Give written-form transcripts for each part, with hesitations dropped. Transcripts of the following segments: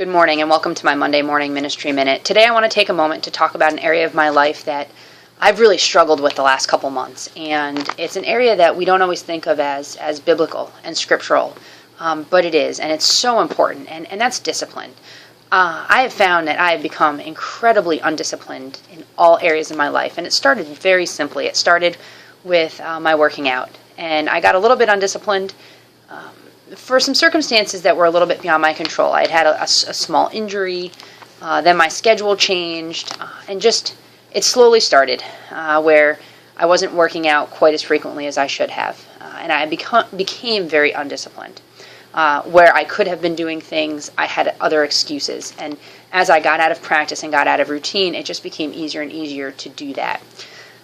Good morning and welcome to my Monday Morning Ministry Minute. Today I want to take a moment to talk about an area of my life that I've really struggled with the last couple months. And it's an area that we don't always think of as biblical and scriptural, but it is, and it's so important, and that's discipline. I have found that I have become incredibly undisciplined in all areas of my life, and it started very simply. It started with my working out, and I got a little bit undisciplined for some circumstances that were a little bit beyond my control. I had a small injury, then my schedule changed, and just it slowly started where I wasn't working out quite as frequently as I should have, and I became very undisciplined. Where I could have been doing things, I had other excuses, and as I got out of practice and got out of routine, it just became easier and easier to do that.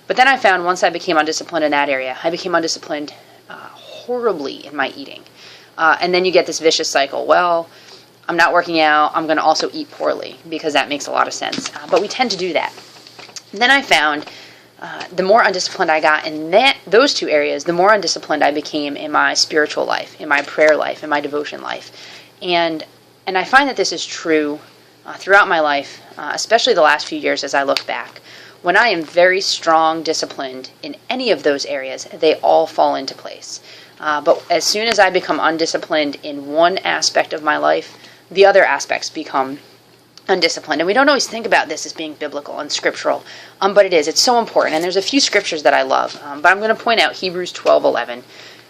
But then I found once I became undisciplined in that area, I became undisciplined horribly in my eating. And then you get this vicious cycle. Well, I'm not working out, I'm going to also eat poorly, because that makes a lot of sense. But we tend to do that. And then I found the more undisciplined I got in those two areas, the more undisciplined I became in my spiritual life, in my prayer life, in my devotion life. And I find that this is true throughout my life, especially the last few years as I look back. When I am very strong, disciplined in any of those areas, they all fall into place. But as soon as I become undisciplined in one aspect of my life, the other aspects become undisciplined. And we don't always think about this as being biblical and scriptural, but it is. It's so important. And there's a few scriptures that I love, but I'm going to point out Hebrews 12:11.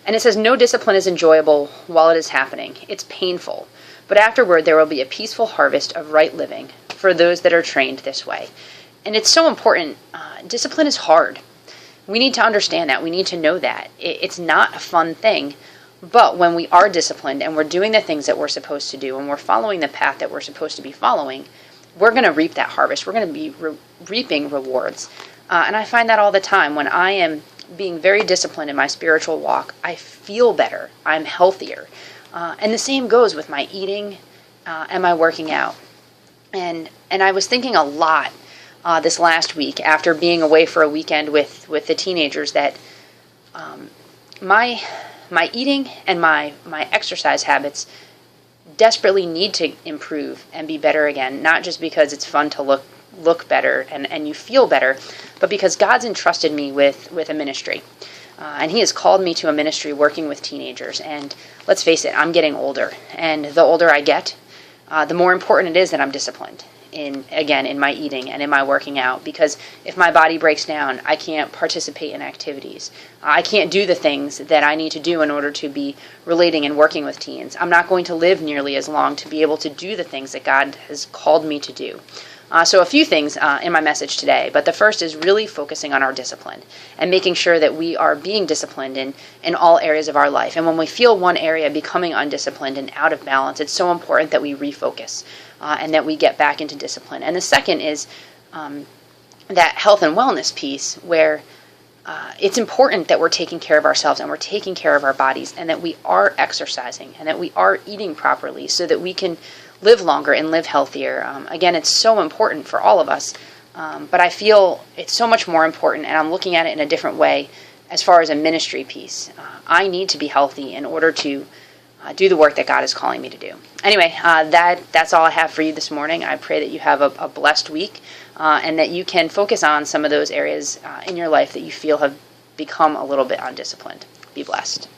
And it says, "No discipline is enjoyable while it is happening. It's painful. But afterward there will be a peaceful harvest of right living for those that are trained this way." And it's so important. Discipline is hard. We need to understand that. We need to know that. It's not a fun thing, but when we are disciplined and we're doing the things that we're supposed to do and we're following the path that we're supposed to be following, we're going to reap that harvest. We're going to be reaping rewards. And I find that all the time. When I am being very disciplined in my spiritual walk, I feel better. I'm healthier. And the same goes with my eating and my working out. And I was thinking a lot this last week, after being away for a weekend with the teenagers, that my eating and my exercise habits desperately need to improve and be better again, not just because it's fun to look better and you feel better, but because God's entrusted me with a ministry. And He has called me to a ministry working with teenagers. And let's face it, I'm getting older. And the older I get, the more important it is that I'm disciplined in my eating and in my working out, because if my body breaks down, I can't participate in activities. I can't do the things that I need to do in order to be relating and working with teens. I'm not going to live nearly as long to be able to do the things that God has called me to do. So a few things in my message today, but the first is really focusing on our discipline and making sure that we are being disciplined in all areas of our life. And when we feel one area becoming undisciplined and out of balance, it's so important that we refocus and that we get back into discipline. And the second is that health and wellness piece, where it's important that we're taking care of ourselves and we're taking care of our bodies, and that we are exercising and that we are eating properly so that we can live longer and live healthier. Again, it's so important for all of us, but I feel it's so much more important, and I'm looking at it in a different way as far as a ministry piece. I need to be healthy in order to do the work that God is calling me to do. Anyway, that's all I have for you this morning. I pray that you have a blessed week, and that you can focus on some of those areas in your life that you feel have become a little bit undisciplined. Be blessed.